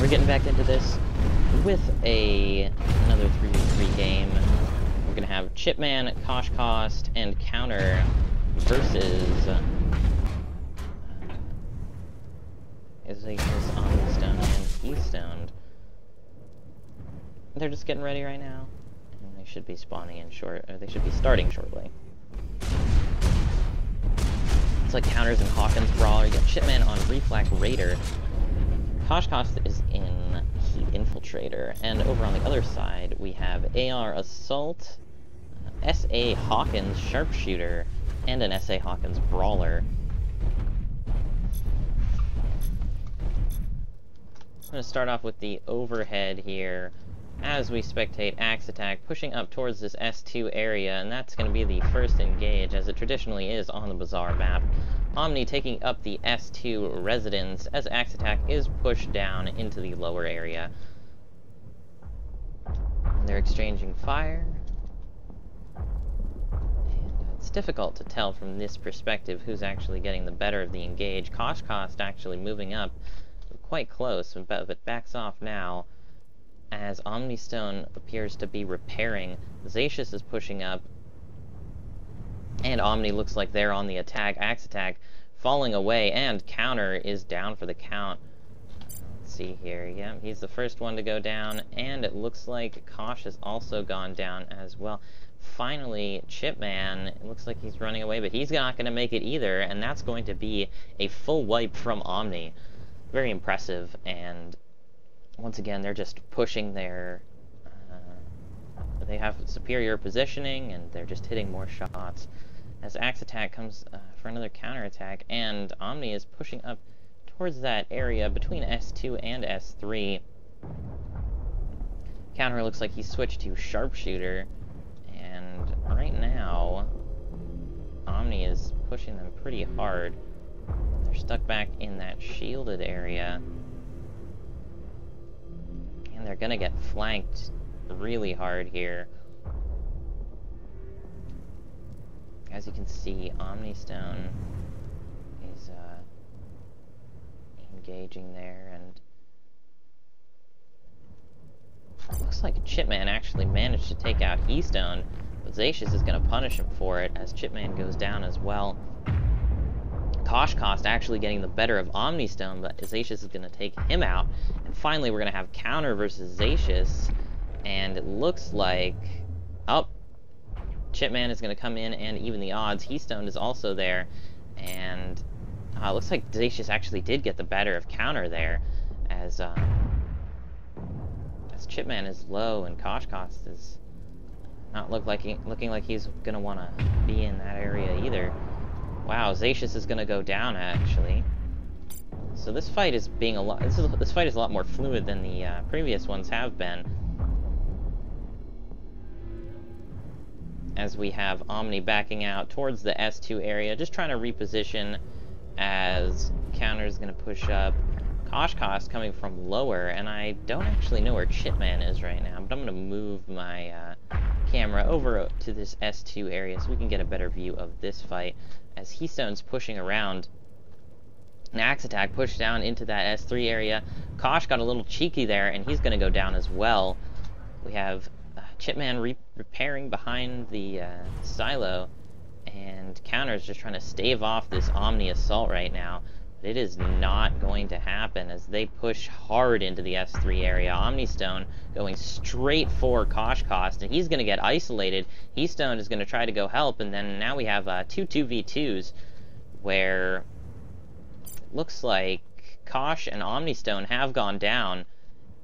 we're getting back into this with another 3v3 game. We're gonna have Chipman, Kosh Cost, and Counter versus Omni Stone and E-Stoned. They're just getting ready right now, and they should be spawning in they should be starting shortly. It's like Counters and Hawkins Brawler. You got Chipman on Reflect Raider. Kosh Cost is in Heat Infiltrator, and over on the other side we have AR Assault, SA Hawkins Sharpshooter, and an SA Hawkins Brawler. I'm going to start off with the overhead here as we spectate Axe Attack pushing up towards this S2 area, and that's going to be the first engage, as it traditionally is on the Bazaar map. Omni taking up the S2 residence as Axe Attack is pushed down into the lower area. And they're exchanging fire. And it's difficult to tell from this perspective who's actually getting the better of the engage. Kosh Cost actually moving up quite close, but backs off now as Omni Stone appears to be repairing. Zacius is pushing up, and Omni looks like they're on the attack. Axe Attack falling away, and Counter is down for the count. Let's see here. Yeah, he's the first one to go down, and it looks like Kosh has also gone down as well. Finally, Chipman, it looks like he's running away, but he's not going to make it either, and that's going to be a full wipe from Omni. Very impressive, and once again, they're just pushing their... they have superior positioning, and they're just hitting more shots. As Axe Attack comes for another counterattack, and Omni is pushing up towards that area between S2 and S3. Counter looks like he switched to Sharpshooter, and right now, Omni is pushing them pretty hard. They're stuck back in that shielded area, and they're gonna get flanked really hard here. As you can see, Omni Stone is engaging there, and it looks like Chipman actually managed to take out E-Stone, but Zacius is going to punish him for it as Chipman goes down as well. Kosh Cost actually getting the better of Omni Stone, but Zacius is going to take him out. And finally, we're going to have Counter versus Zacius, and it looks like... oh, Chipman is going to come in and even the odds. He-Stone is also there, and it looks like Zacius actually did get the better of Counter there, as Chipman is low and Kosh Cost is not looking like he's going to want to be in that area either. Wow, Zacius is going to go down actually. So this fight is being this fight is a lot more fluid than the previous ones have been. As we have Omni backing out towards the S2 area, just trying to reposition as Counter is going to push up. Kosh Cost coming from lower, and I don't actually know where Chipman is right now, but I'm going to move my camera over to this S2 area so we can get a better view of this fight. As He-Stone's pushing around, an Axe Attack pushed down into that S3 area. Kosh got a little cheeky there, and he's going to go down as well. We have Chipman repairing behind the silo, and Counter is just trying to stave off this Omni assault right now. But it is not going to happen as they push hard into the S3 area. Omni Stone going straight for Kosh Cost, and he's going to get isolated. He-Stone is going to try to go help, and then now we have two 2v2s where it looks like Kosh and Omni Stone have gone down,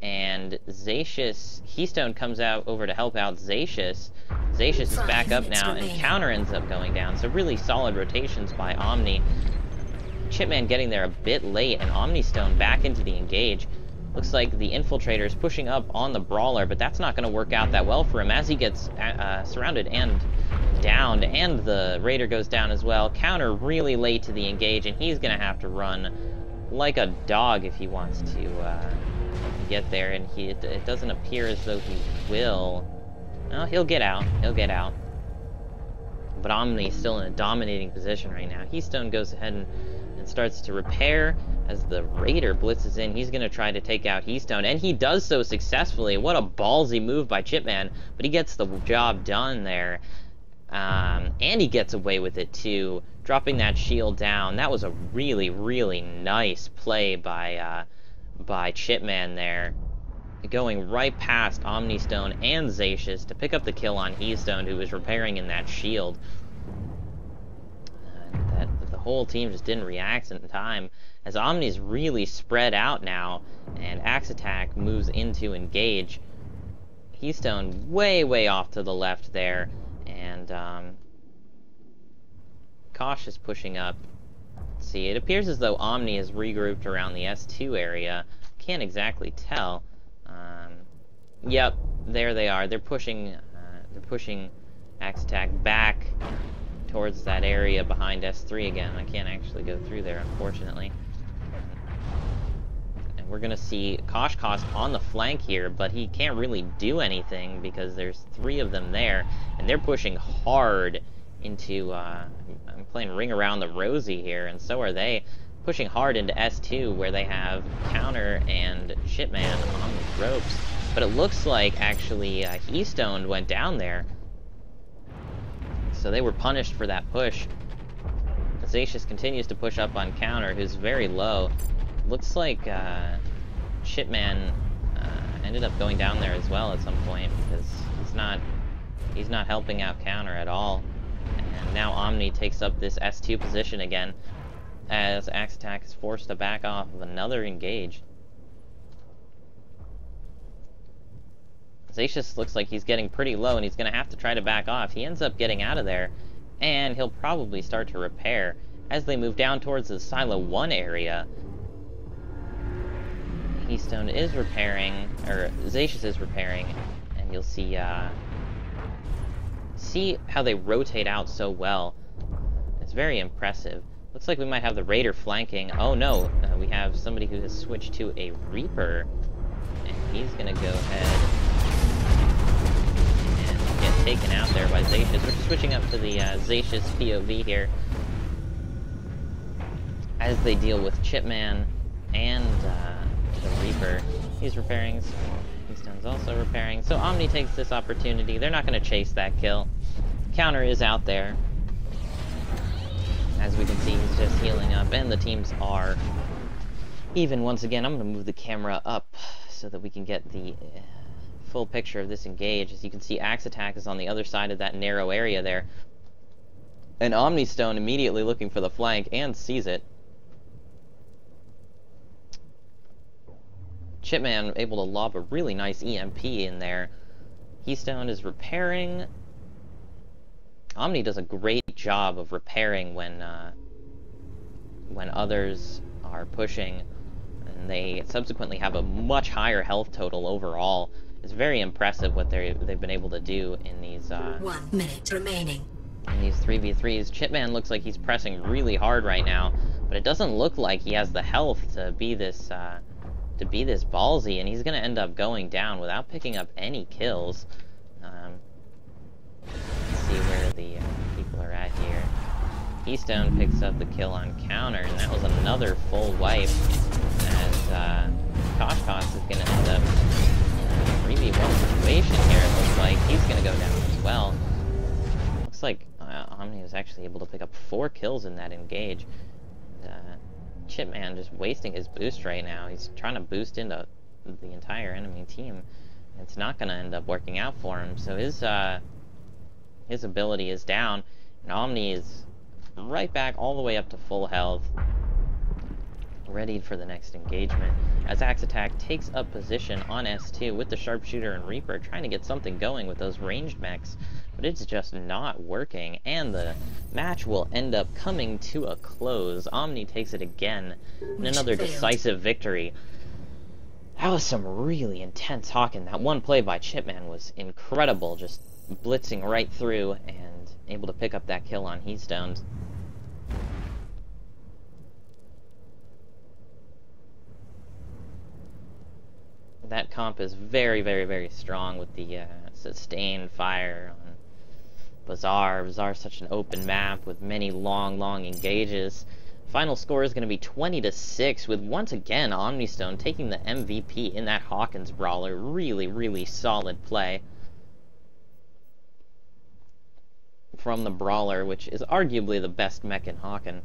and Zacius, He-Stone comes out over to help out Zacius. Zacius is back up now, and Counter ends up going down. So really solid rotations by Omni. Chipman getting there a bit late, and Omni Stone back into the engage. Looks like the Infiltrator is pushing up on the Brawler, but that's not going to work out that well for him as he gets surrounded and downed, and the Raider goes down as well. Counter really late to the engage, and he's going to have to run like a dog if he wants to get there, and it doesn't appear as though he will. Well, he'll get out. He'll get out. But Omni is still in a dominating position right now. He-Stone goes ahead and starts to repair as the Raider blitzes in. He's going to try to take out Heystone, and he does so successfully. What a ballsy move by Chipman, but he gets the job done there. And he gets away with it too, dropping that shield down. That was a really, really nice play by Chipman there, going right past Omnistone and Zacius to pick up the kill on Heystone, who was repairing in that shield. And the whole team just didn't react in time, as Omni's really spread out now, and Axe Attack moves in to engage. Heystone way, way off to the left there, and Kosh is pushing up. Let's see, it appears as though Omni is regrouped around the S2 area. Can't exactly tell. Yep, there they are. They're pushing Axe Attack back towards that area behind S3 again. I can't actually go through there, unfortunately. And we're gonna see Kosh on the flank here, but he can't really do anything because there's 3 of them there, and they're pushing hard into, I'm playing Ring Around the Rosie here, and so are they, pushing hard into S2, where they have Counter and Chipman on the ropes. But it looks like, actually, Heystone went down there, so they were punished for that push. Zacius continues to push up on Counter, who's very low. Looks like Chipman ended up going down there as well at some point, because he's not helping out Counter at all. And now Omni takes up this S2 position again, as Axe Attack is forced to back off of another engage. Zacius looks like he's getting pretty low, and he's going to have to try to back off. He ends up getting out of there, and he'll probably start to repair as they move down towards the Silo 1 area. Heystone is repairing, or Zacius is repairing, and you'll see how they rotate out so well. It's very impressive. Looks like we might have the Raider flanking. Oh no, we have somebody who has switched to a Reaper, and he's going to go ahead and get taken out there by Zacius. We're switching up to the Zacius POV here, as they deal with Chipman and the Reaper. He's repairing, Heystone's also repairing. So Omni takes this opportunity. They're not going to chase that kill. Counter is out there. As we can see, he's just healing up, and the teams are even once again. I'm going to move the camera up so that we can get the full picture of this engage. As you can see, Axe Attack is on the other side of that narrow area there, and Omnistone immediately looking for the flank and sees it. Chipman able to lob a really nice EMP in there. Heystone is repairing. Omni does a great job of repairing when others are pushing, and they subsequently have a much higher health total overall. It's very impressive what they've been able to do in these 1 minute remaining. In these 3v3s. Chipman looks like he's pressing really hard right now, but it doesn't look like he has the health to be this ballsy, and he's going to end up going down without picking up any kills. Let's see where the people are at here. Heystone picks up the kill on Counter, and that was another full wipe, as Kosh is going to end up in a 3v1 situation here. It looks like he's going to go down as well. Looks like Omni was actually able to pick up 4 kills in that engage. Chipman just wasting his boost right now. He's trying to boost into the entire enemy team. It's not going to end up working out for him, so his ability is down, and Omni is right back all the way up to full health, ready for the next engagement, as Axe Attack takes up position on S2 with the Sharpshooter and Reaper, trying to get something going with those ranged mechs, but it's just not working, and the match will end up coming to a close. Omni takes it again in another decisive victory. That was some really intense hawking. That one play by Chipman was incredible, just blitzing right through and able to pick up that kill on Heystone. That comp is very, very, very strong with the sustained fire on Bazaar. Bazaar is such an open map with many long engages. Final score is going to be 20-6, with once again Omnistone taking the MVP in that Hawkins brawler. Really, really solid play from the brawler, which is arguably the best mech in Hawken.